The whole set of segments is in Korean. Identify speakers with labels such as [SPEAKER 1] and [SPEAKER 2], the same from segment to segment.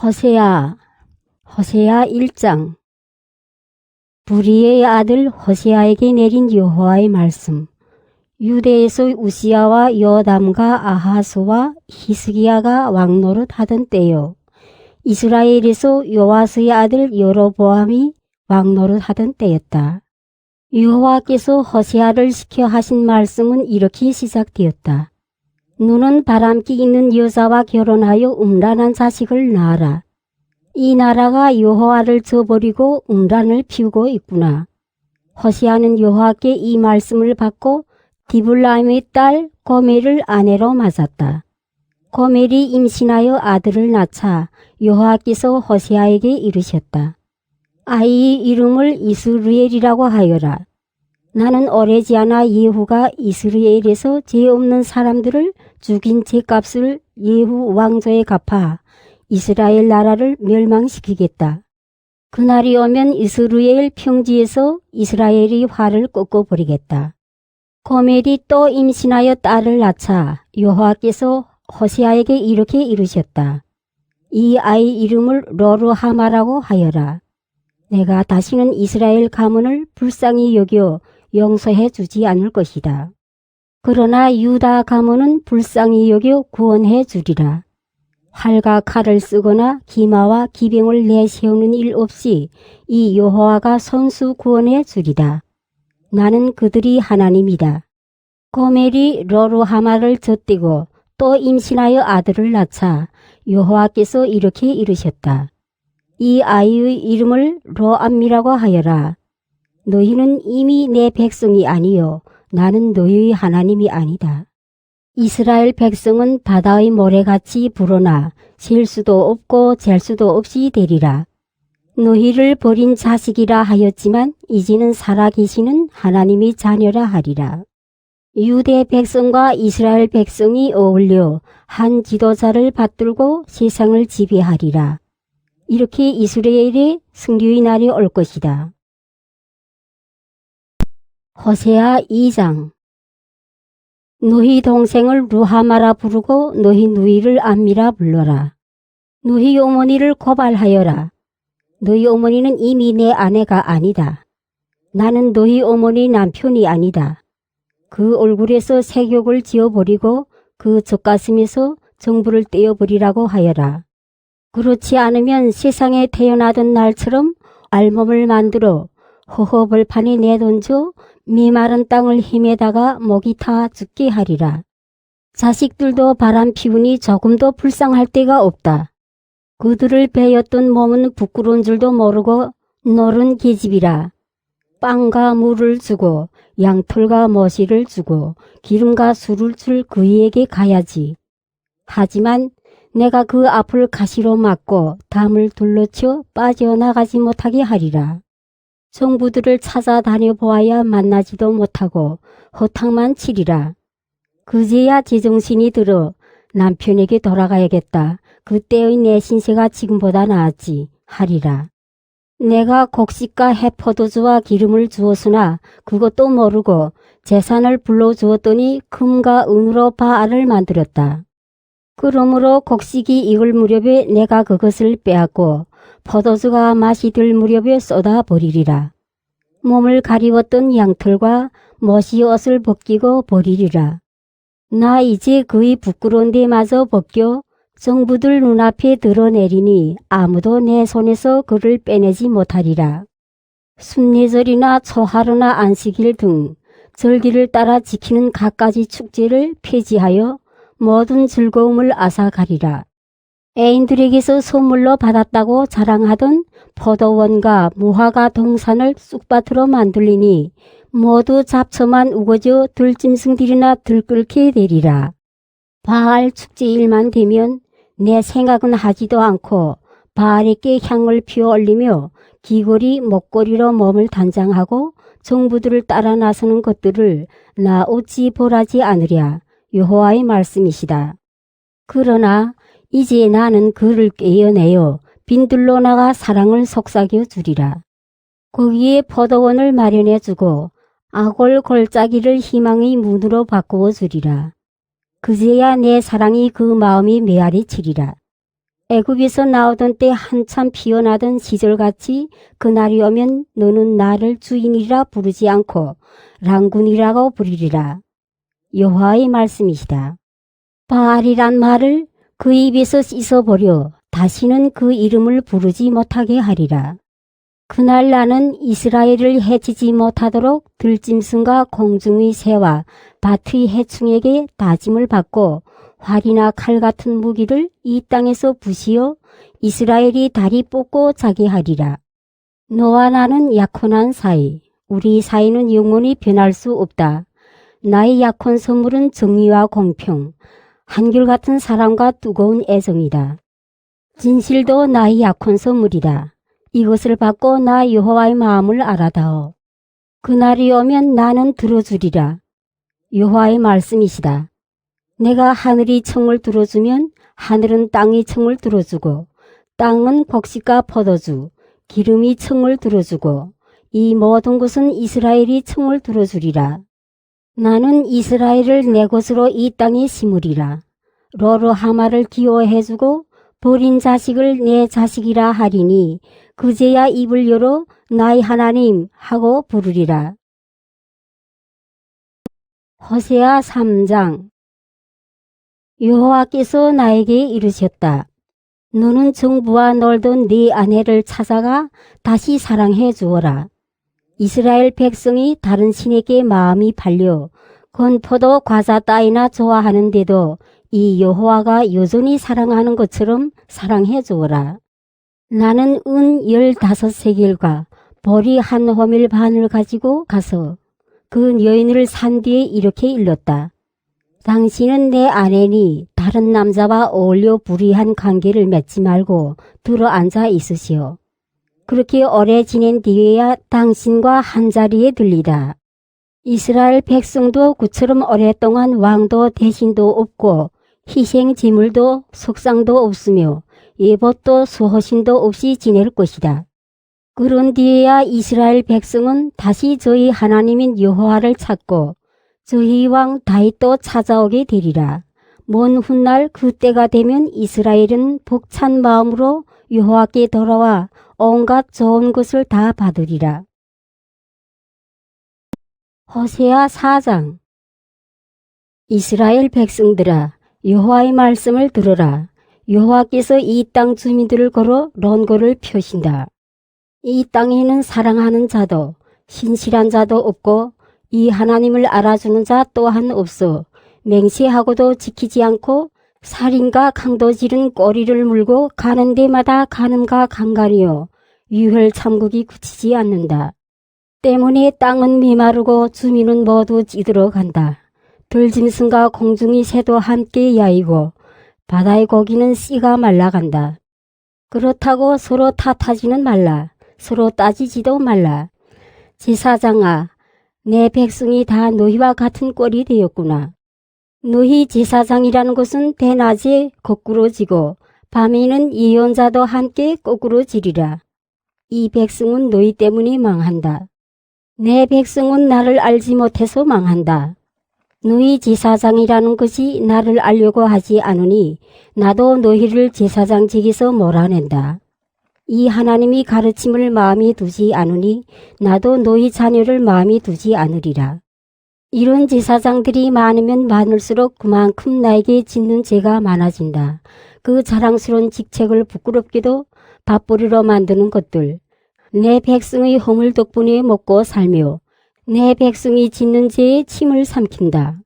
[SPEAKER 1] 호세아 1장. 부리의 아들 호세아에게 내린 여호와의 말씀. 유대에서 우시야와 여담과 아하스와 히스기야가 왕노릇 하던 때요. 이스라엘에서 요아스의 아들 여로보암이 왕노릇 하던 때였다. 여호와께서 호세아를 시켜 하신 말씀은 이렇게 시작되었다. 너는 바람기 있는 여자와 결혼하여 음란한 자식을 낳아라. 이 나라가 여호와를 저버리고 음란을 피우고 있구나. 호세아는 여호와께 이 말씀을 받고 디블라임의 딸 고멜을 아내로 맞았다. 고멜이 임신하여 아들을 낳자 여호와께서 호세아에게 이르셨다. 아이의 이름을 이스루엘이라고 하여라. 나는 오래지 않아 예후가 이스라엘에서 죄 없는 사람들을 죽인 죄값을 예후 왕조에 갚아 이스라엘 나라를 멸망시키겠다. 그날이 오면 이스라엘 평지에서 이스라엘이 화를 꺾어버리겠다. 고멜이 또 임신하여 딸을 낳자 여호와께서 호세아에게 이렇게 이르셨다. 이 아이 이름을 로르하마라고 하여라. 내가 다시는 이스라엘 가문을 불쌍히 여겨 용서해 주지 않을 것이다. 그러나 유다 가문은 불쌍히 여겨 구원해 주리라. 활과 칼을 쓰거나 기마와 기병을 내세우는 일 없이 이 여호와가 손수 구원해 주리다. 나는 그들이 하나님이다. 고멜이 로르하마를 젖대고 또 임신하여 아들을 낳자 여호와께서 이렇게 이르셨다. 이 아이의 이름을 로암미라고 하여라. 너희는 이미 내 백성이 아니요 나는 너희의 하나님이 아니다. 이스라엘 백성은 바다의 모래같이 불어나 셀 수도 없고 잴 수도 없이 되리라. 너희를 버린 자식이라 하였지만 이제는 살아계시는 하나님의 자녀라 하리라. 유대 백성과 이스라엘 백성이 어울려 한 지도자를 받들고 세상을 지배하리라. 이렇게 이스라엘의 승리의 날이 올 것이다. 호세아 2장. 너희 동생을 루하마라 부르고 너희 누이를 암미라 불러라. 너희 어머니를 고발하여라. 너희 어머니는 이미 내 아내가 아니다. 나는 너희 어머니 남편이 아니다. 그 얼굴에서 색욕을 지어버리고 그 젖가슴에서 정부를 떼어버리라고 하여라. 그렇지 않으면 세상에 태어나던 날처럼 알몸을 만들어 허허벌판에 내던져 메마른 땅을 헤매다가 목이 타 죽게 하리라. 자식들도 바람 피우니 조금도 불쌍할 데가 없다. 그들을 베었던 몸은 부끄러운 줄도 모르고 노른 계집이라. 빵과 물을 주고 양털과 머시를 주고 기름과 술을 줄 그이에게 가야지. 하지만 내가 그 앞을 가시로 막고 담을 둘러쳐 빠져나가지 못하게 하리라. 정부들을 찾아다녀 보아야 만나지도 못하고 허탕만 치리라. 그제야 제정신이 들어 남편에게 돌아가야겠다. 그때의 내 신세가 지금보다 나았지 하리라. 내가 곡식과 해포도주와 기름을 주었으나 그것도 모르고 재산을 불러주었더니 금과 은으로 바알을 만들었다. 그러므로 곡식이 익을 무렵에 내가 그것을 빼앗고 포도주가 맛이 들 무렵에 쏟아버리리라. 몸을 가리웠던 양털과 멋이 옷을 벗기고 버리리라. 나 이제 그의 부끄러운 데마저 벗겨 정부들 눈앞에 드러내리니 아무도 내 손에서 그를 빼내지 못하리라. 순례절이나 초하루나 안식일 등 절기를 따라 지키는 갖가지 축제를 폐지하여 모든 즐거움을 앗아가리라. 애인들에게서 선물로 받았다고 자랑하던 포도원과 무화과 동산을 쑥밭으로 만들리니 모두 잡초만 우거져 들짐승들이나 들끓게 되리라. 바알 축제일만 되면 내 생각은 하지도 않고 바알에게 향을 피워 올리며 귀걸이 목걸이로 몸을 단장하고 정부들을 따라 나서는 것들을 나 어찌 벌하지 않으랴. 여호와의 말씀이시다. 그러나 이제 나는 그를 깨어내어 빈들로 나가 사랑을 속삭여 주리라. 거기에 포도원을 마련해 주고 아골 골짜기를 희망의 문으로 바꾸어 주리라. 그제야 내 사랑이 그 마음이 메아리 치리라. 애굽에서 나오던 때 한참 피어나던 시절같이 그날이 오면 너는 나를 주인이라 부르지 않고 랑군이라고 부르리라. 여호와의 말씀이시다. 바알이란 말을 그 입에서 씻어버려 다시는 그 이름을 부르지 못하게 하리라. 그날 나는 이스라엘을 해치지 못하도록 들짐승과 공중의 새와 밭의 해충에게 다짐을 받고 활이나 칼 같은 무기를 이 땅에서 부시어 이스라엘이 다리 뽑고 자게 하리라. 너와 나는 약혼한 사이, 우리 사이는 영원히 변할 수 없다. 나의 약혼 선물은 정의와 공평, 한결같은 사랑과 뜨거운 애정이다. 진실도 나의 약혼 선물이다. 이것을 받고 나 여호와의 마음을 알아다오. 그날이 오면 나는 들어주리라. 여호와의 말씀이시다. 내가 하늘이 청을 들어주면 하늘은 땅의 청을 들어주고 땅은 곡식과 포도주, 기름이 청을 들어주고 이 모든 것은 이스라엘이 청을 들어주리라. 나는 이스라엘을 내 것으로 이 땅에 심으리라. 로르하마를 기호해주고 버린 자식을 내 자식이라 하리니 그제야 입을 열어 나의 하나님 하고 부르리라. 호세아 3장. 여호와께서 나에게 이르셨다. 너는 정부와 놀던 네 아내를 찾아가 다시 사랑해 주어라. 이스라엘 백성이 다른 신에게 마음이 팔려 건포도 과자 따위나 좋아하는데도 이 여호와가 여전히 사랑하는 것처럼 사랑해 주어라. 나는 은 15세겔과 보리 한 호밀 반을 가지고 가서 그 여인을 산 뒤에 이렇게 일렀다. 당신은 내 아내니 다른 남자와 어울려 불의한 관계를 맺지 말고 들어앉아 있으시오. 그렇게 오래 지낸 뒤에야 당신과 한자리에 들리다. 이스라엘 백성도 그처럼 오랫동안 왕도 대신도 없고 희생 제물도 속상도 없으며 예법도 수호신도 없이 지낼 것이다. 그런 뒤에야 이스라엘 백성은 다시 저희 하나님인 여호와를 찾고 저희 왕 다윗도 찾아오게 되리라. 먼 훗날 그때가 되면 이스라엘은 벅찬 마음으로 여호와께 돌아와 온갖 좋은 것을 다 받으리라. 호세아 4장. 이스라엘 백성들아, 여호와의 말씀을 들으라. 여호와께서 이 땅 주민들을 걸어 론고를 펴신다. 이 땅에는 사랑하는 자도 신실한 자도 없고 이 하나님을 알아주는 자 또한 없어 맹세하고도 지키지 않고 살인과 강도질은 꼬리를 물고 가는 데마다 간음과 강간이요 유혈 참국이 그치지 않는다. 때문에 땅은 메마르고 주민은 모두 찌들어간다. 들짐승과 공중의 새도 함께 야이고 바다의 고기는 씨가 말라간다. 그렇다고 서로 탓하지는 말라. 서로 따지지도 말라. 제사장아, 내 백성이 다 너희와 같은 꼴이 되었구나. 너희 제사장이라는 것은 대낮에 거꾸로 지고 밤에는 예언자도 함께 거꾸로 지리라. 이 백성은 너희 때문에 망한다. 내 백성은 나를 알지 못해서 망한다. 너희 제사장이라는 것이 나를 알려고 하지 않으니 나도 너희를 제사장직에서 몰아낸다. 이 하나님이 가르침을 마음에 두지 않으니 나도 너희 자녀를 마음에 두지 않으리라. 이런 제사장들이 많으면 많을수록 그만큼 나에게 짓는 죄가 많아진다. 그 자랑스러운 직책을 부끄럽게도 밥벌이로 만드는 것들. 내 백성의 허물 덕분에 먹고 살며 내 백성이 짓는 죄에 침을 삼킨다.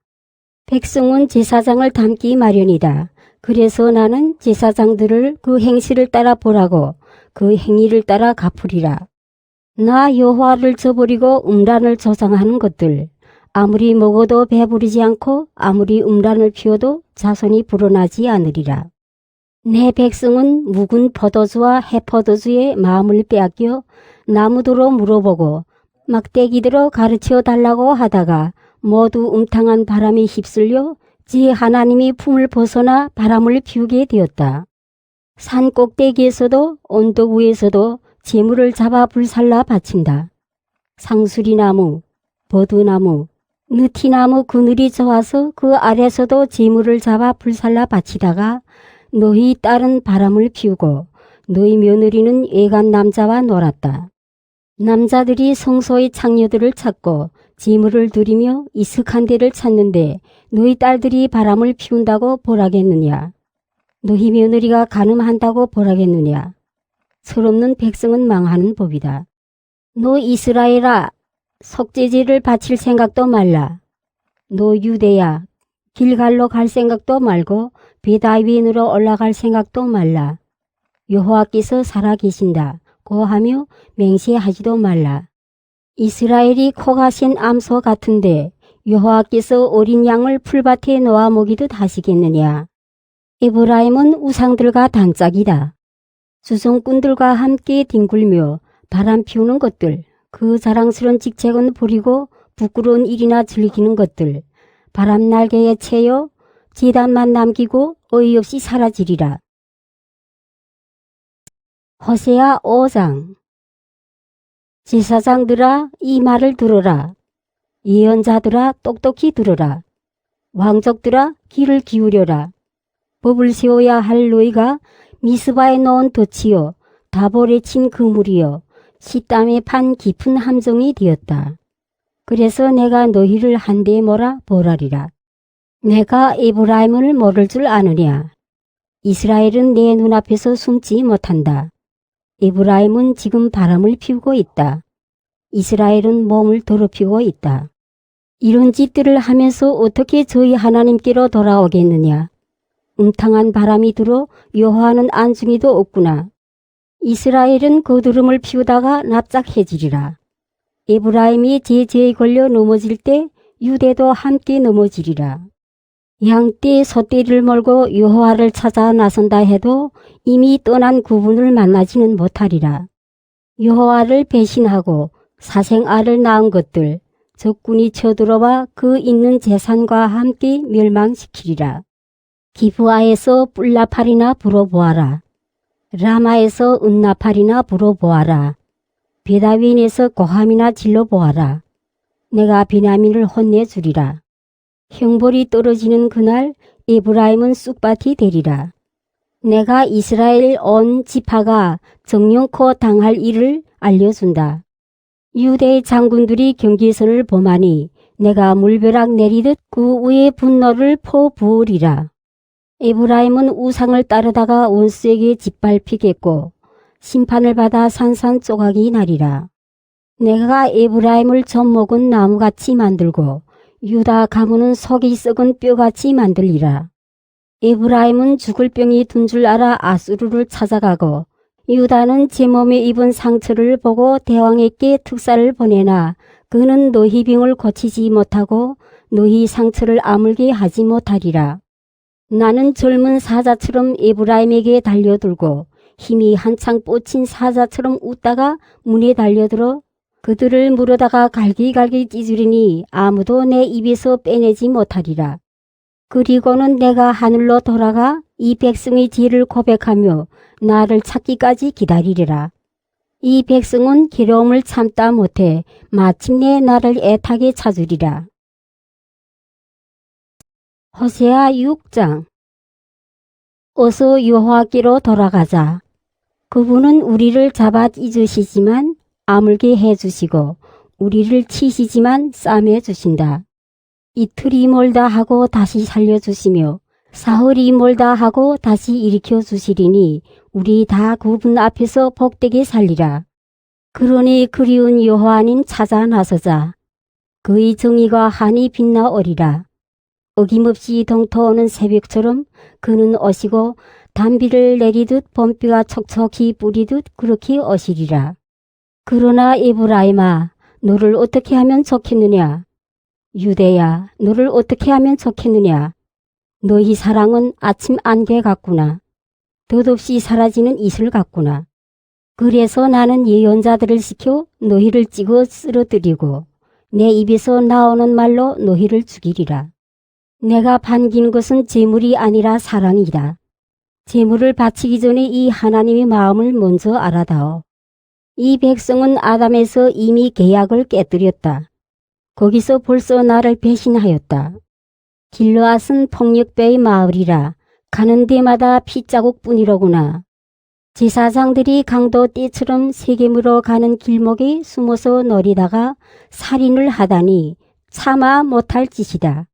[SPEAKER 1] 백성은 제사장을 닮기 마련이다. 그래서 나는 제사장들을 그 행실을 따라 보라고 그 행위를 따라 갚으리라. 나 여호와를 저버리고 음란을 조장하는 것들. 아무리 먹어도 배부르지 않고 아무리 음란을 피워도 자손이 불어나지 않으리라. 내 백성은 묵은 포도주와 해포도주의 마음을 빼앗겨 나무도로 물어보고 막대기들어 가르쳐 달라고 하다가 모두 음탕한 바람에 휩쓸려 지 하나님이 품을 벗어나 바람을 피우게 되었다. 산 꼭대기에서도 언덕 위에서도 재물을 잡아 불살라 바친다. 상수리나무, 버두나무, 느티나무 그늘이 좋아서 그 아래서도 재물을 잡아 불살라 바치다가 너희 딸은 바람을 피우고 너희 며느리는 애간 남자와 놀았다. 남자들이 성소의 창녀들을 찾고 재물을 드리며 이슥한 데를 찾는데 너희 딸들이 바람을 피운다고 보라겠느냐? 너희 며느리가 간음한다고 보라겠느냐? 철없는 백성은 망하는 법이다. 너 이스라엘아, 속죄제를 바칠 생각도 말라. 너 유대야, 길갈로 갈 생각도 말고 베다위인으로 올라갈 생각도 말라. 여호와께서 살아계신다 고하며 맹세하지도 말라. 이스라엘이 코가 센 암소 같은데 여호와께서 어린 양을 풀밭에 놓아 먹이듯 하시겠느냐. 에브라임은 우상들과 단짝이다. 주송꾼들과 함께 뒹굴며 바람 피우는 것들, 그 자랑스러운 직책은 버리고 부끄러운 일이나 즐기는 것들, 바람 날개에 채여 재단만 남기고 어이없이 사라지리라. 호세아 5장. 제사장들아, 이 말을 들어라. 예언자들아, 똑똑히 들어라. 왕족들아, 귀를 기울여라. 법을 세워야 할 너희가 미스바에 놓은 덫이요 다볼에 친 그물이요 시땀에 판 깊은 함정이 되었다. 그래서 내가 너희를 한데 몰아 벌하리라. 내가 에브라임을 모를 줄 아느냐. 이스라엘은 내 눈앞에서 숨지 못한다. 에브라임은 지금 바람을 피우고 있다. 이스라엘은 몸을 더럽히고 있다. 이런 짓들을 하면서 어떻게 저희 하나님께로 돌아오겠느냐. 음탕한 바람이 들어 여호와는 안중에도 없구나. 이스라엘은 거두름을 피우다가 납작해지리라. 에브라임이 제 죄에 걸려 넘어질 때 유대도 함께 넘어지리라. 양떼 소떼를 몰고 여호와를 찾아 나선다 해도 이미 떠난 그분을 만나지는 못하리라. 여호와를 배신하고 사생아를 낳은 것들, 적군이 쳐들어와 그 있는 재산과 함께 멸망시키리라. 기브아에서 뿔나팔이나 불어보아라. 라마에서 은나팔이나 불어보아라. 베다윈에서 고함이나 질러보아라. 내가 베냐민을 혼내주리라. 형벌이 떨어지는 그날 에브라임은 쑥밭이 되리라. 내가 이스라엘 온 지파가 정령코 당할 일을 알려준다. 유대의 장군들이 경계선을 범하니 내가 물벼락 내리듯 그 위에 분노를 퍼부으리라. 에브라임은 우상을 따르다가 원수에게 짓밟히겠고 심판을 받아 산산조각이 나리라. 내가 에브라임을 젖먹은 나무같이 만들고 유다 가문은 속이 썩은 뼈같이 만들리라. 에브라임은 죽을 병이 든 줄 알아 아수르를 찾아가고 유다는 제 몸에 입은 상처를 보고 대왕에게 특사를 보내나 그는 너희 병을 고치지 못하고 너희 상처를 아물게 하지 못하리라. 나는 젊은 사자처럼 에브라임에게 달려들고 힘이 한창 뻗친 사자처럼 웃다가 문에 달려들어 그들을 물어다가 갈기갈기 찢으리니 아무도 내 입에서 빼내지 못하리라. 그리고는 내가 하늘로 돌아가 이 백성의 죄를 고백하며 나를 찾기까지 기다리리라. 이 백성은 괴로움을 참다 못해 마침내 나를 애타게 찾으리라. 호세아 6장. 어서 여호와께로 돌아가자. 그분은 우리를 잡아 잊으시지만 아물게 해주시고 우리를 치시지만 싸매 주신다. 이틀이 멀다 하고 다시 살려주시며 사흘이 멀다 하고 다시 일으켜 주시리니 우리 다 그분 앞에서 복되게 살리라. 그러니 그리운 여호와님 찾아 나서자. 그의 정의가 한이 빛나오리라. 어김없이 동토오는 새벽처럼 그는 오시고 단비를 내리듯 봄비가 촉촉히 뿌리듯 그렇게 오시리라. 그러나 에브라임아, 너를 어떻게 하면 좋겠느냐? 유대야, 너를 어떻게 하면 좋겠느냐? 너희 사랑은 아침 안개 같구나. 덧없이 사라지는 이슬 같구나. 그래서 나는 예언자들을 시켜 너희를 찍어 쓰러뜨리고 내 입에서 나오는 말로 너희를 죽이리라. 내가 반기는 것은 재물이 아니라 사랑이다. 재물을 바치기 전에 이 하나님의 마음을 먼저 알아다오. 이 백성은 아담에서 이미 계약을 깨뜨렸다. 거기서 벌써 나를 배신하였다. 길르앗은 폭력배의 마을이라 가는 데마다 핏자국뿐이로구나. 제사장들이 강도 떼처럼 세겜으로 가는 길목에 숨어서 노리다가 살인을 하다니 차마 못할 짓이다.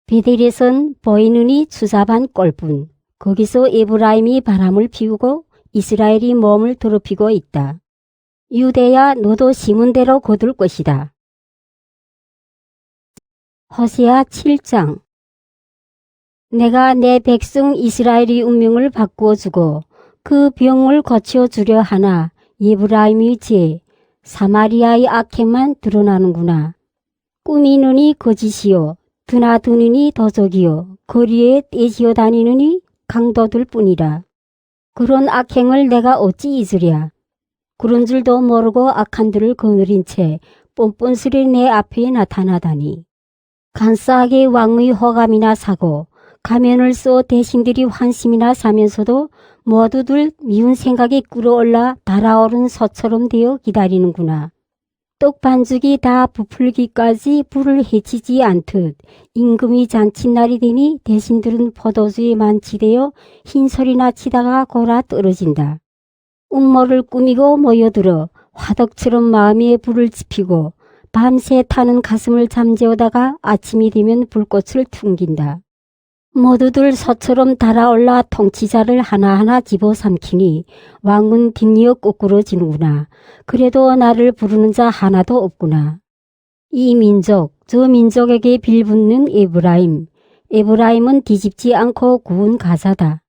[SPEAKER 1] 베델에선 보이느니 추잡한 꼴뿐. 거기서 에브라임이 바람을 피우고 이스라엘이 몸을 더럽히고 있다. 유대야, 너도 심은 대로 거둘 것이다. 호세아 7장. 내가 내 백성 이스라엘의 운명을 바꾸어 주고 그 병을 고쳐주려 하나 에브라임의 죄, 사마리아의 악행만 드러나는구나. 꾸미느니 거짓이요, 드나드느니 도적이요, 거리에 떼지어 다니느니 강도들 뿐이라. 그런 악행을 내가 어찌 잊으랴. 그런 줄도 모르고 악한들을 거느린 채 뻔뻔스레 내 앞에 나타나다니. 간사하게 왕의 호감이나 사고 가면을 써 대신들이 환심이나 사면서도 모두들 미운 생각에 끌어올라 달아오른 소처럼 되어 기다리는구나. 떡 반죽이 다 부풀기까지 불을 해치지 않듯 임금이 잔칫날이 되니 대신들은 포도주에 만취되어 흰소리나 치다가 골아 떨어진다. 음모를 꾸미고 모여들어 화덕처럼 마음에 불을 지피고 밤새 타는 가슴을 잠재우다가 아침이 되면 불꽃을 퉁긴다. 모두들 소처럼 달아올라 통치자를 하나하나 집어삼키니 왕은 뒷이어 꼬꾸러지는구나. 그래도 나를 부르는 자 하나도 없구나. 이 민족, 저 민족에게 빌붙는 에브라임. 에브라임은 뒤집지 않고 구운 가사다.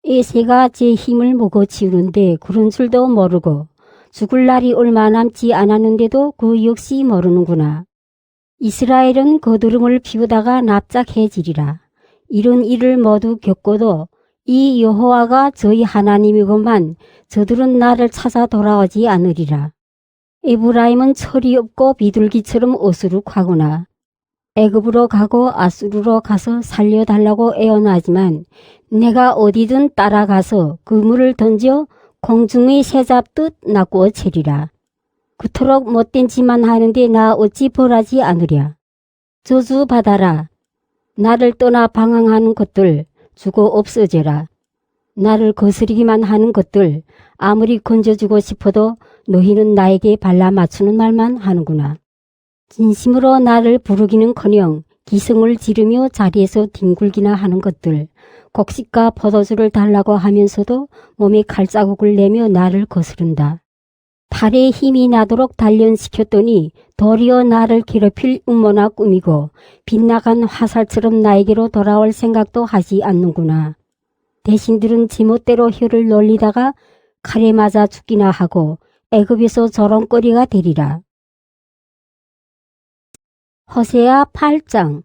[SPEAKER 1] 에세가 제 힘을 먹어치우는데 그런 줄도 모르고 죽을 날이 얼마 남지 않았는데도 그 역시 모르는구나. 이스라엘은 거드름을 피우다가 납작해지리라. 이런 일을 모두 겪고도 이 여호와가 저희 하나님이고만 저들은 나를 찾아 돌아오지 않으리라. 에브라임은 철이 없고 비둘기처럼 어수룩하구나. 애굽으로 가고 아수르로 가서 살려달라고 애원하지만 내가 어디든 따라가서 그물을 던져 공중의 새 잡듯 낚어 채리라. 그토록 못된 짓만 하는데 나 어찌 벌하지 않으랴. 저주 받아라. 나를 떠나 방황하는 것들 죽어 없어져라. 나를 거스리기만 하는 것들 아무리 건져주고 싶어도 너희는 나에게 발라 맞추는 말만 하는구나. 진심으로 나를 부르기는커녕 기승을 지르며 자리에서 뒹굴기나 하는 것들, 곡식과 포도주를 달라고 하면서도 몸에 칼자국을 내며 나를 거스른다. 팔에 힘이 나도록 단련시켰더니 도리어 나를 괴롭힐 음모나 꾸미고 빗나간 화살처럼 나에게로 돌아올 생각도 하지 않는구나. 대신들은 지멋대로 혀를 놀리다가 칼에 맞아 죽기나 하고 애굽에서 조롱거리가 되리라. 호세아 8장.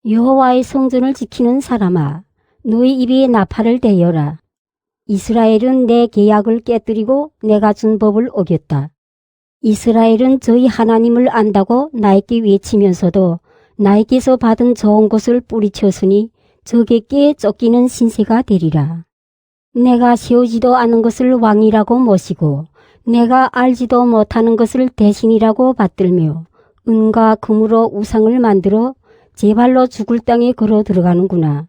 [SPEAKER 1] 여호와의 성전을 지키는 사람아, 너희 입에 나팔을 대어라. 이스라엘은 내 계약을 깨뜨리고 내가 준 법을 어겼다. 이스라엘은 저희 하나님을 안다고 나에게 외치면서도 나에게서 받은 좋은 것을 뿌리쳤으니 적에게 쫓기는 신세가 되리라. 내가 세우지도 않은 것을 왕이라고 모시고 내가 알지도 못하는 것을 대신이라고 받들며 은과 금으로 우상을 만들어 제 발로 죽을 땅에 걸어 들어가는구나.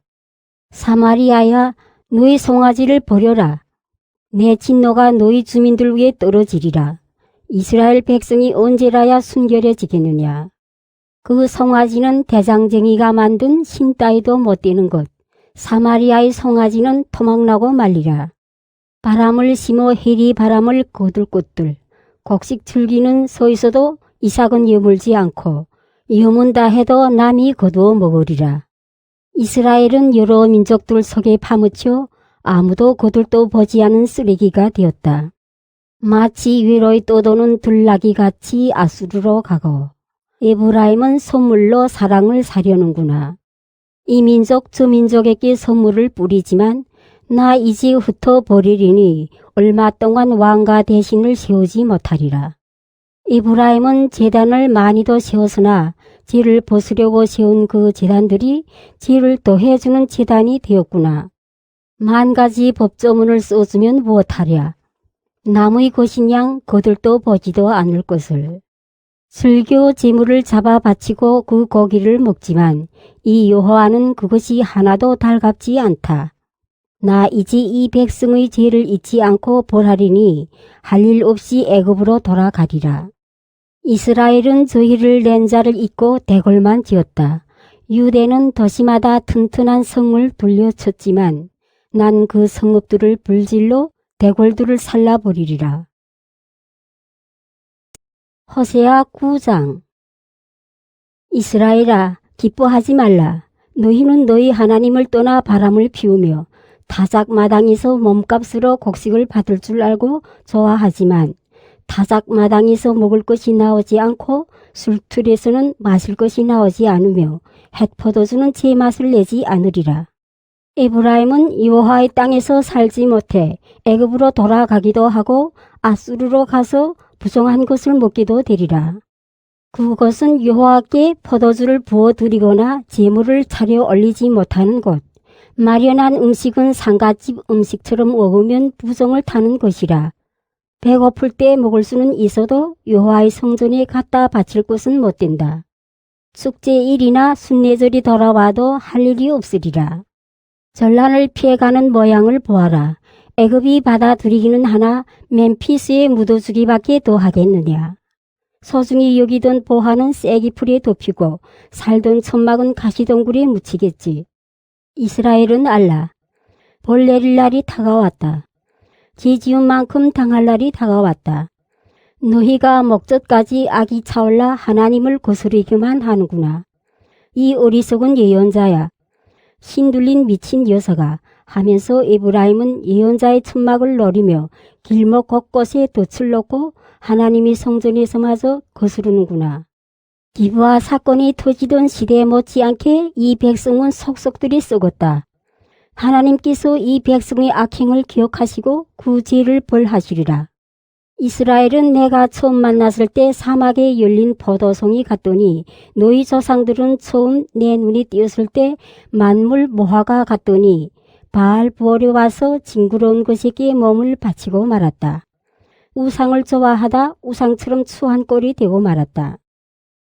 [SPEAKER 1] 사마리아야, 너희 송아지를 버려라. 내 진노가 너희 주민들 위에 떨어지리라. 이스라엘 백성이 언제라야 순결해지겠느냐. 그 송아지는 대장쟁이가 만든 신 따위도 못 되는 것. 사마리아의 송아지는 토막나고 말리라. 바람을 심어 해리 바람을 거둘 꽃들. 곡식 줄기는 서 있어도 이삭은 여물지 않고 여문다 해도 남이 거두어 먹으리라. 이스라엘은 여러 민족들 속에 파묻혀 아무도 거들떠 보지 않은 쓰레기가 되었다. 마치 외로이 떠도는 들나귀 같이 아수르로 가고 에브라임은 선물로 사랑을 사려는구나. 이 민족 저 민족에게 선물을 뿌리지만 나 이제 흩어버리리니 얼마 동안 왕과 대신을 세우지 못하리라. 에브라임은 제단을 많이도 세웠으나 죄를 벗으려고 세운 그 제단들이 죄를 더해주는 제단이 되었구나. 만 가지 법조문을 써주면 무엇하랴. 남의 것인 양 거들떠 보지도 않을 것을. 슬교 제물을 잡아 바치고 그 고기를 먹지만 이 여호와는 그것이 하나도 달갑지 않다. 나 이제 이 백성의 죄를 잊지 않고 벌하리니 할 일 없이 애굽으로 돌아가리라. 이스라엘은 저희를 낸 자를 잊고 대궐만 지었다. 유대는 더 심하다 튼튼한 성을 돌려쳤지만 난 그 성읍들을 불질로 대궐들을 살라버리리라. 호세아 9장. 이스라엘아, 기뻐하지 말라. 너희는 너희 하나님을 떠나 바람을 피우며 타작 마당에서 몸값으로 곡식을 받을 줄 알고 좋아하지만 타작 마당에서 먹을 것이 나오지 않고 술틀에서는 마실 것이 나오지 않으며 햇포도주는 제맛을 내지 않으리라. 에브라임은 여호와의 땅에서 살지 못해 애굽으로 돌아가기도 하고 아수르로 가서 부정한 것을 먹기도 되리라. 그것은 여호와께 포도주를 부어드리거나 제물을 차려 올리지 못하는 곳. 마련한 음식은 상갓집 음식처럼 먹으면 부정을 타는 것이라. 배고플 때 먹을 수는 있어도 여호와의 성전에 갖다 바칠 것은 못 된다. 축제일이나 순례절이 돌아와도 할 일이 없으리라. 전란을 피해가는 모양을 보아라. 애굽이 받아들이기는 하나 멤피스에 묻어주기밖에 더 하겠느냐. 소중히 여기던 보화는 쐐기풀에 덮이고 살던 천막은 가시덩굴에 묻히겠지. 이스라엘은 알라. 벌 내릴 날이 다가왔다. 죄 지은 만큼 당할 날이 다가왔다. 너희가 목젖까지 악이 차올라 하나님을 거스르기만 하는구나. 이 어리석은 예언자야. 신둘린 미친 여서가 하면서 에브라임은 예언자의 천막을 노리며 길목 곳곳에 덫을 놓고 하나님이 성전에서마저 거스르는구나. 기브아 사건이 터지던 시대에 못지않게 이 백성은 속속들이 썩었다. 하나님께서 이 백성의 악행을 기억하시고 그 죄를 벌하시리라. 이스라엘은 내가 처음 만났을 때 사막에 열린 포도송이 같더니 너희 조상들은 처음 내 눈이 띄었을 때 만물 모화가 같더니 바알 부어려 와서 징그러운 것에게 몸을 바치고 말았다. 우상을 좋아하다 우상처럼 추한 꼴이 되고 말았다.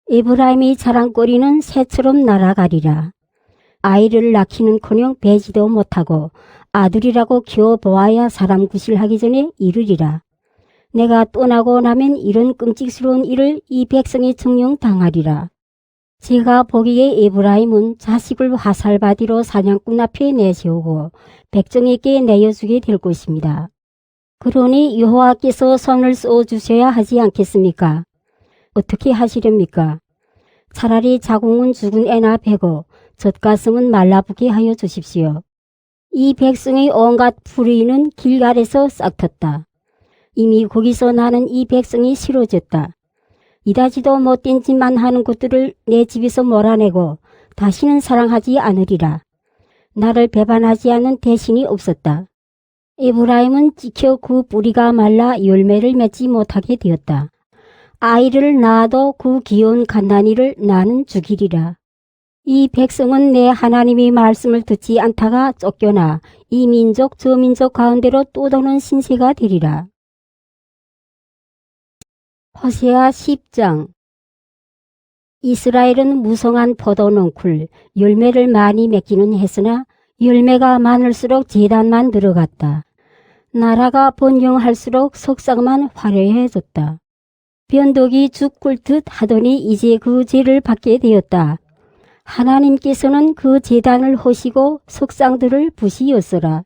[SPEAKER 1] 에브라임의 자랑거리는 새처럼 날아가리라. 아이를 낳기는커녕 배지도 못하고 아들이라고 키워보아야 사람 구실하기 전에 이르리라. 내가 떠나고 나면 이런 끔찍스러운 일을 이 백성이 정령 당하리라. 제가 보기에 에브라임은 자식을 화살바디로 사냥꾼 앞에 내세우고 백정에게 내어주게 될 것입니다. 그러니 여호와께서 손을 쏘주셔야 하지 않겠습니까? 어떻게 하시렵니까? 차라리 자궁은 죽은 애나 베고 젖가슴은 말라붙게 하여 주십시오. 이 백성의 온갖 불의는 길갈에서 싹텄다. 이미 거기서 나는 이 백성이 싫어졌다. 이다지도 못된 짓만 하는 것들을 내 집에서 몰아내고 다시는 사랑하지 않으리라. 나를 배반하지 않는 대신이 없었다. 에브라임은 찍혀 그 뿌리가 말라 열매를 맺지 못하게 되었다. 아이를 낳아도 그 귀여운 갓난이를 나는 죽이리라. 이 백성은 내 하나님의 말씀을 듣지 않다가 쫓겨나 이 민족 저 민족 가운데로 또 도는 신세가 되리라. 호세아 10장. 이스라엘은 무성한 포도 넝쿨 열매를 많이 맺기는 했으나 열매가 많을수록 제단만 들어갔다. 나라가 번영할수록 석상만 화려해졌다. 변덕이 죽 꿀듯 하더니 이제 그 죄를 받게 되었다. 하나님께서는 그 제단을 허시고 석상들을 부시었으라.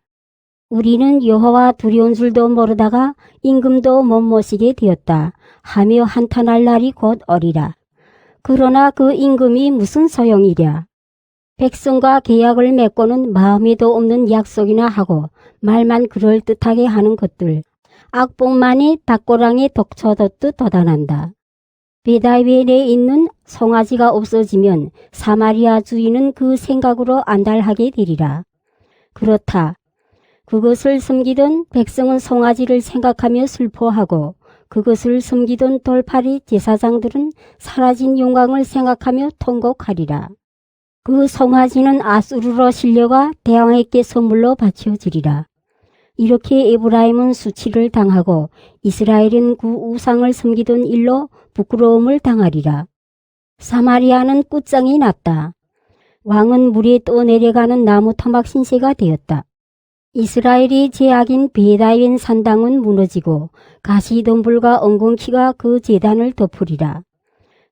[SPEAKER 1] 우리는 여호와 두려운 줄도 모르다가 임금도 못 모시게 되었다 하며 한탄할 날이 곧 오리라. 그러나 그 임금이 무슨 소용이랴. 백성과 계약을 맺고는 마음에도 없는 약속이나 하고 말만 그럴듯하게 하는 것들. 악봉만이 닭고랑에 독쳐뒀듯 돋아난다. 베다위에 있는 송아지가 없어지면 사마리아 주인은 그 생각으로 안달하게 되리라. 그렇다. 그것을 섬기던 백성은 송아지를 생각하며 슬퍼하고 그것을 섬기던 돌팔이 제사장들은 사라진 영광을 생각하며 통곡하리라. 그 송아지는 아수르로 실려가 대왕에게 선물로 바쳐지리라. 이렇게 에브라임은 수치를 당하고 이스라엘은 그 우상을 섬기던 일로 부끄러움을 당하리라. 사마리아는 끝장이 났다. 왕은 물에 떠내려가는 나무 토막 신세가 되었다. 이스라엘이 제약인 베다웬 산당은 무너지고 가시덤불과 엉겅퀴가 그 제단을 덮으리라.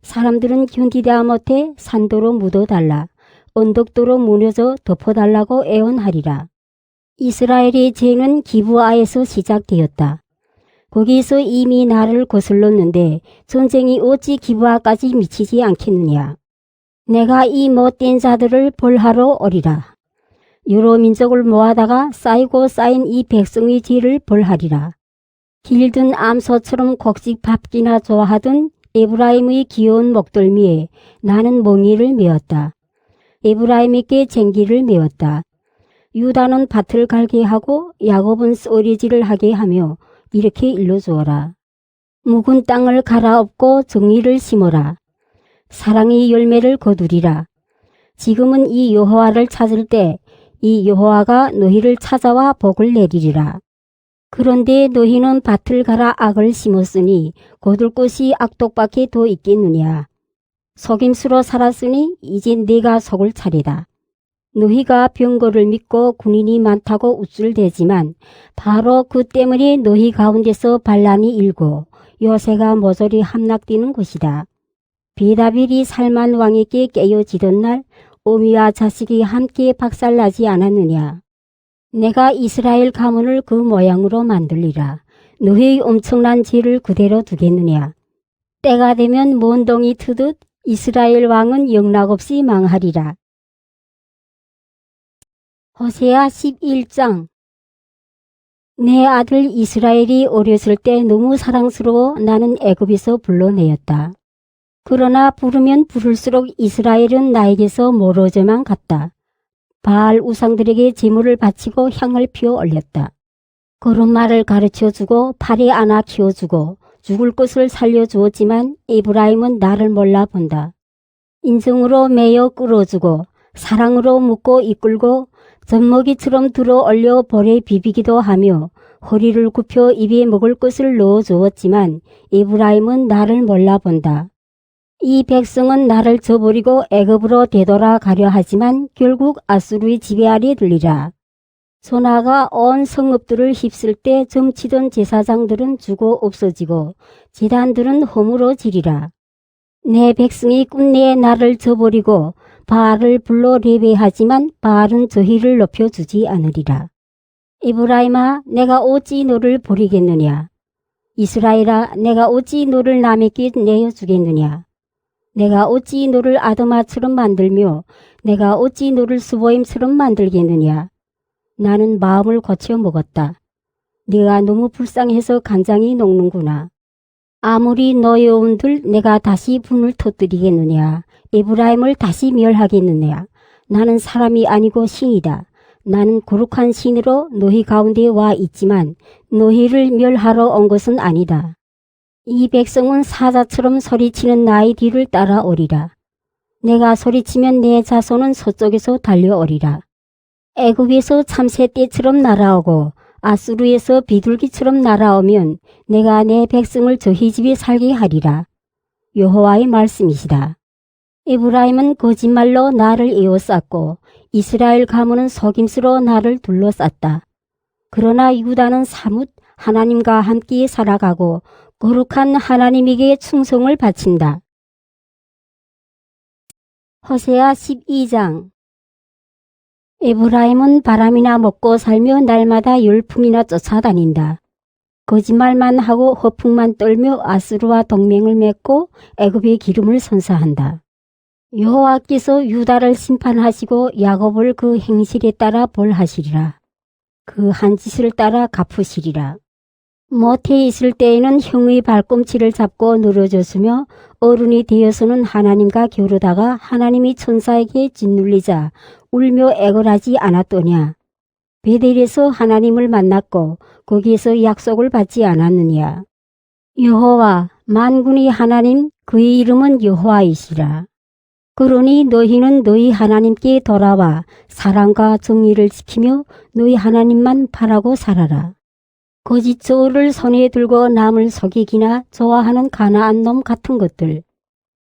[SPEAKER 1] 사람들은 견디다 못해 산도로 묻어달라. 언덕도로 무너져 덮어달라고 애원하리라. 이스라엘의 죄는 기브아에서 시작되었다. 거기서 이미 나를 거슬렀는데 전쟁이 어찌 기브아까지 미치지 않겠느냐. 내가 이 못된 자들을 벌하러 오리라. 여러 민족을 모아다가 쌓이고 쌓인 이 백성의 죄를 벌하리라. 길든 암소처럼 곡식 밟기나 좋아하던 에브라임의 귀여운 목덜미에 나는 멍이를 메었다. 에브라임에게 쟁기를 메었다. 유다는 밭을 갈게 하고 야곱은 쏘리질을 하게 하며 이렇게 일러주어라. 묵은 땅을 갈아엎고 정의를 심어라. 사랑의 열매를 거두리라. 지금은 이 여호와를 찾을 때 이 여호와가 너희를 찾아와 복을 내리리라. 그런데 너희는 밭을 갈아 악을 심었으니 거둘 것이 악독밖에 더 있겠느냐. 속임수로 살았으니 이제 네가 속을 차례다. 너희가 병거를 믿고 군인이 많다고 우쭐대지만 바로 그 때문에 너희 가운데서 반란이 일고 요새가 모조리 함락되는 것이다. 베다빌이 살만 왕에게 깨어지던 날 오미와 자식이 함께 박살나지 않았느냐. 내가 이스라엘 가문을 그 모양으로 만들리라. 너희의 엄청난 죄를 그대로 두겠느냐. 때가 되면 먼동이 트듯 이스라엘 왕은 영락없이 망하리라. 호세아 11장. 내 아들 이스라엘이 어렸을 때 너무 사랑스러워 나는 애굽에서 불러내었다. 그러나 부르면 부를수록 이스라엘은 나에게서 멀어져만 갔다. 바알 우상들에게 제물을 바치고 향을 피워 올렸다. 걸음마를 가르쳐주고 팔에 안아 키워주고 죽을 것을 살려주었지만 에브라임은 나를 몰라본다. 인정으로 매여 끌어주고 사랑으로 묶고 이끌고 젖먹이처럼 들어 올려 볼에 비비기도 하며 허리를 굽혀 입에 먹을 것을 넣어주었지만 에브라임은 나를 몰라본다. 이 백성은 나를 저버리고 애굽으로 되돌아가려 하지만 결국 아수르의 지배 아래 들리라. 소나가 온 성읍들을 휩쓸 때 점치던 제사장들은 죽어 없어지고 제단들은 허물어지리라. 내 백성이 끝내에 나를 저버리고 바알을 불러 레배하지만 바알은 저희를 높여주지 않으리라. 에브라임아, 내가 어찌 너를 버리겠느냐. 이스라엘아, 내가 어찌 너를 남에게 내어주겠느냐. 내가 어찌 너를 아도마처럼 만들며 내가 어찌 너를 스보임처럼 만들겠느냐. 나는 마음을 고쳐 먹었다. 네가 너무 불쌍해서 간장이 녹는구나. 아무리 노여운들 내가 다시 분을 터뜨리겠느냐. 에브라임을 다시 멸하겠느냐. 나는 사람이 아니고 신이다. 나는 거룩한 신으로 너희 가운데 와 있지만 너희를 멸하러 온 것은 아니다. 이 백성은 사자처럼 소리치는 나의 뒤를 따라오리라. 내가 소리치면 내 자손은 서쪽에서 달려오리라. 애굽에서 참새떼처럼 날아오고 아수르에서 비둘기처럼 날아오면 내가 내 백성을 저희 집에 살게 하리라. 여호와의 말씀이시다. 에브라임은 거짓말로 나를 에워쌌고 이스라엘 가문은 속임수로 나를 둘러쌌다. 그러나 유다는 사뭇 하나님과 함께 살아가고 거룩한 하나님에게 충성을 바친다. 호세아 12장. 에브라임은 바람이나 먹고 살며 날마다 열풍이나 쫓아다닌다. 거짓말만 하고 허풍만 떨며 아수르와 동맹을 맺고 애굽의 기름을 선사한다. 여호와께서 유다를 심판하시고 야곱을 그 행실에 따라 벌하시리라. 그 한 짓을 따라 갚으시리라. 못해 있을 때에는 형의 발꿈치를 잡고 늘어졌으며 어른이 되어서는 하나님과 겨루다가 하나님이 천사에게 짓눌리자 울며 애걸하지 않았더냐. 베델에서 하나님을 만났고 거기에서 약속을 받지 않았느냐. 여호와 만군의 하나님, 그의 이름은 여호와이시라. 그러니 너희는 너희 하나님께 돌아와 사랑과 정의를 지키며 너희 하나님만 바라고 살아라. 거짓 저울을 손에 들고 남을 속이기나 좋아하는 가나안 놈 같은 것들.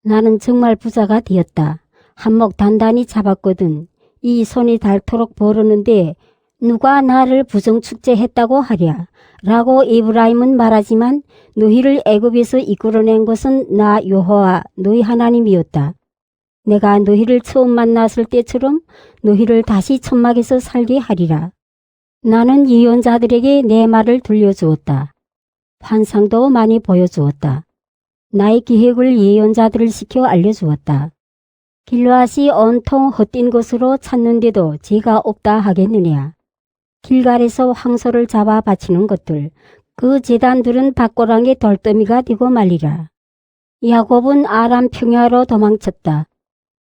[SPEAKER 1] 나는 정말 부자가 되었다. 한몫 단단히 잡았거든. 이 손이 닳도록 벌었는데 누가 나를 부정축제했다고 하랴. 라고 에브라임은 말하지만 너희를 애굽에서 이끌어낸 것은 나 여호와 너희 하나님이었다. 내가 너희를 처음 만났을 때처럼 너희를 다시 천막에서 살게 하리라. 나는 예언자들에게 내 말을 들려주었다. 환상도 많이 보여주었다. 나의 계획을 예언자들을 시켜 알려주었다. 길앗이 온통 헛된 것으로 찾는데도 죄가 없다 하겠느냐. 길갈에서 황소를 잡아 바치는 것들, 그 제단들은 밭고랑의 돌더미가 되고 말리라. 야곱은 아람 평야로 도망쳤다.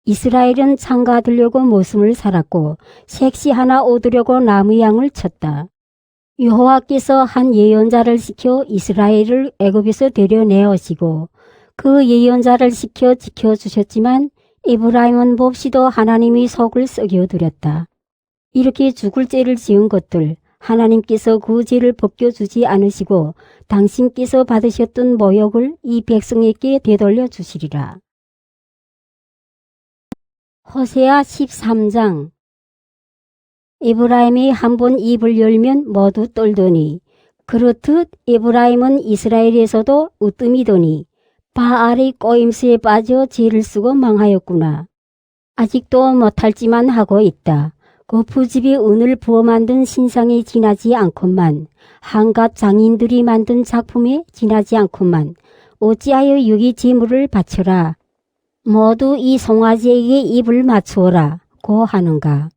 [SPEAKER 1] 이스라엘은 장가들려고 모슴을 살았고 색시 하나 얻으려고 나무 양을 쳤다. 여호와께서 한 예언자를 시켜 이스라엘을 애굽에서 데려내오시고 그 예언자를 시켜 지켜주셨지만 에브라임은 몹시도 하나님의 속을 썩여드렸다. 이렇게 죽을 죄를 지은 것들, 하나님께서 그 죄를 벗겨주지 않으시고 당신께서 받으셨던 모욕을 이 백성에게 되돌려 주시리라. 호세아 13장. 에브라임이 한번 입을 열면 모두 떨더니 그렇듯 에브라임은 이스라엘에서도 으뜸이더니 바알의 꼬임수에 빠져 죄를 쓰고 망하였구나. 아직도 못할지만 하고 있다. 그 부집이 은을 부어 만든 신상에 지나지 않건만 한갓 장인들이 만든 작품에 지나지 않건만 어찌하여 유기 제물을 바쳐라. 모두 이 송아지에게 입을 맞추어라 고 하는가.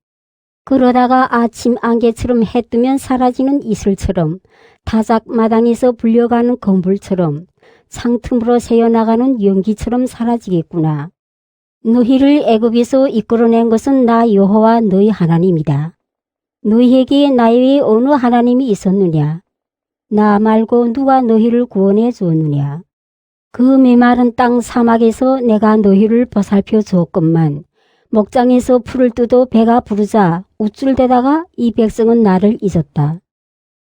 [SPEAKER 1] 그러다가 아침 안개처럼 해 뜨면 사라지는 이슬처럼 타작마당에서 불려가는 건불처럼 창틈으로 새어나가는 연기처럼 사라지겠구나. 너희를 애굽에서 이끌어낸 것은 나 여호와 너희 하나님이다. 너희에게 나 외에 어느 하나님이 있었느냐? 나 말고 누가 너희를 구원해 주었느냐? 그 메마른 땅 사막에서 내가 너희를 보살펴 주었건만 목장에서 풀을 뜯어 배가 부르자 우쭐대다가 이 백성은 나를 잊었다.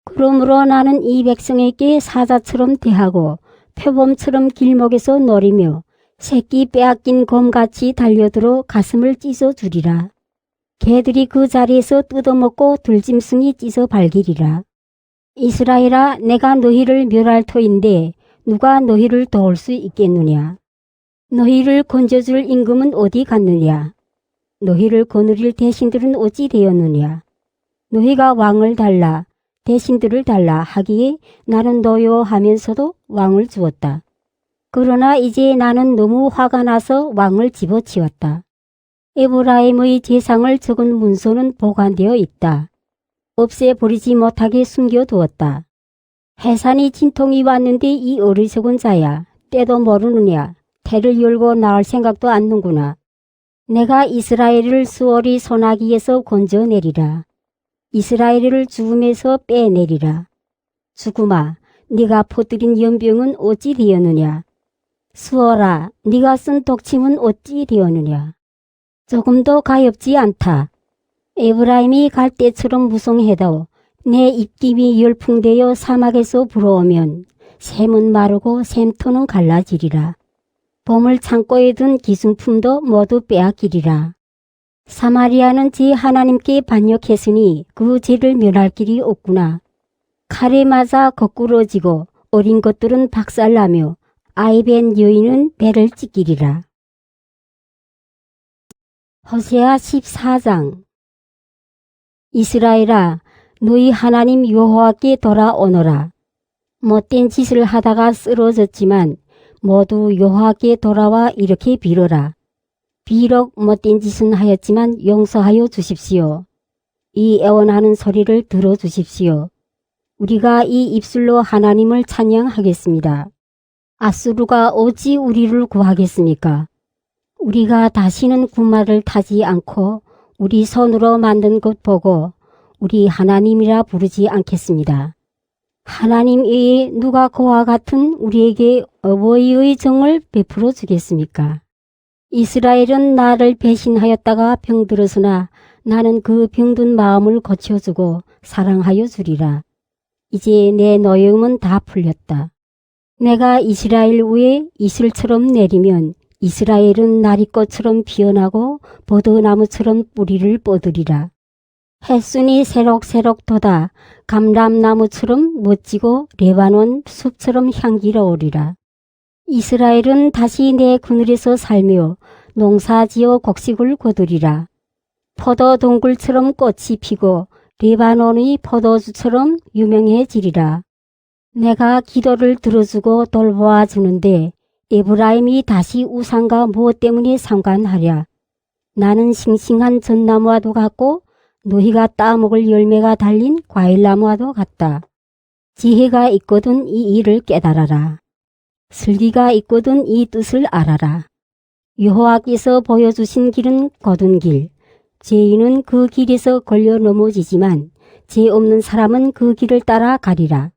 [SPEAKER 1] 그러므로 나는 이 백성에게 사자처럼 대하고 표범처럼 길목에서 노리며 새끼 빼앗긴 곰같이 달려들어 가슴을 찢어 주리라. 개들이 그 자리에서 뜯어먹고 들짐승이 찢어 발기리라. 이스라엘아, 내가 너희를 멸할 터인데 누가 너희를 도울 수 있겠느냐? 너희를 건져줄 임금은 어디 갔느냐? 너희를 거느릴 대신들은 어찌 되었느냐? 너희가 왕을 달라, 대신들을 달라 하기에 나는 노여워하면서도 왕을 주었다. 그러나 이제 나는 너무 화가 나서 왕을 집어치웠다. 에브라임의 제상을 적은 문서는 보관되어 있다. 없애버리지 못하게 숨겨두었다. 해산이 진통이 왔는데 이 어리석은 자야, 때도 모르느냐? 태를 열고 나올 생각도 않는구나. 내가 이스라엘을 수월이 소나기에서 건져내리라. 이스라엘을 죽음에서 빼내리라. 죽음아, 네가 퍼뜨린 연병은 어찌 되었느냐? 수월아, 네가 쓴 독침은 어찌 되었느냐? 조금도 가엾지 않다. 에브라임이 갈대처럼 무성해도 내 입김이 열풍되어 사막에서 불어오면 샘은 마르고 샘터는 갈라지리라. 보물 창고에 든 기승품도 모두 빼앗기리라. 사마리아는 제 하나님께 반역했으니 그 죄를 면할 길이 없구나. 칼에 맞아 거꾸러지고 어린 것들은 박살나며 아이벤 여인은 배를 찢기리라. 호세아 14장. 이스라엘아, 너희 하나님 여호와께 돌아오너라. 못된 짓을 하다가 쓰러졌지만 모두 여호와께 돌아와 이렇게 빌어라. 비록 못된 짓은 하였지만 용서하여 주십시오. 이 애원하는 소리를 들어주십시오. 우리가 이 입술로 하나님을 찬양하겠습니다. 아수르가 어찌 우리를 구하겠습니까? 우리가 다시는 군마를 타지 않고 우리 손으로 만든 것 보고 우리 하나님이라 부르지 않겠습니다. 하나님 외에 누가 그와 같은 우리에게 어버이의 정을 베풀어 주겠습니까? 이스라엘은 나를 배신하였다가 병들었으나 나는 그 병든 마음을 고쳐주고 사랑하여 주리라. 이제 내 노여움은 다 풀렸다. 내가 이스라엘 위에 이슬처럼 내리면 이스라엘은 나리꽃처럼 피어나고 버드나무처럼 뿌리를 뻗으리라. 햇순이 새록새록 돋아 감람나무처럼 멋지고 레바논 숲처럼 향기로우리라. 이스라엘은 다시 내 그늘에서 살며 농사지어 곡식을 거두리라. 포도 동굴처럼 꽃이 피고 레바논의 포도주처럼 유명해지리라. 내가 기도를 들어주고 돌보아 주는데 에브라임이 다시 우상과 무엇 때문에 상관하랴. 나는 싱싱한 전나무와도 같고 너희가 따먹을 열매가 달린 과일나무와도 같다. 지혜가 있거든 이 일을 깨달아라. 슬기가 있거든 이 뜻을 알아라. 여호와께서 보여주신 길은 거둔 길, 죄인은 그 길에서 걸려 넘어지지만 죄 없는 사람은 그 길을 따라 가리라.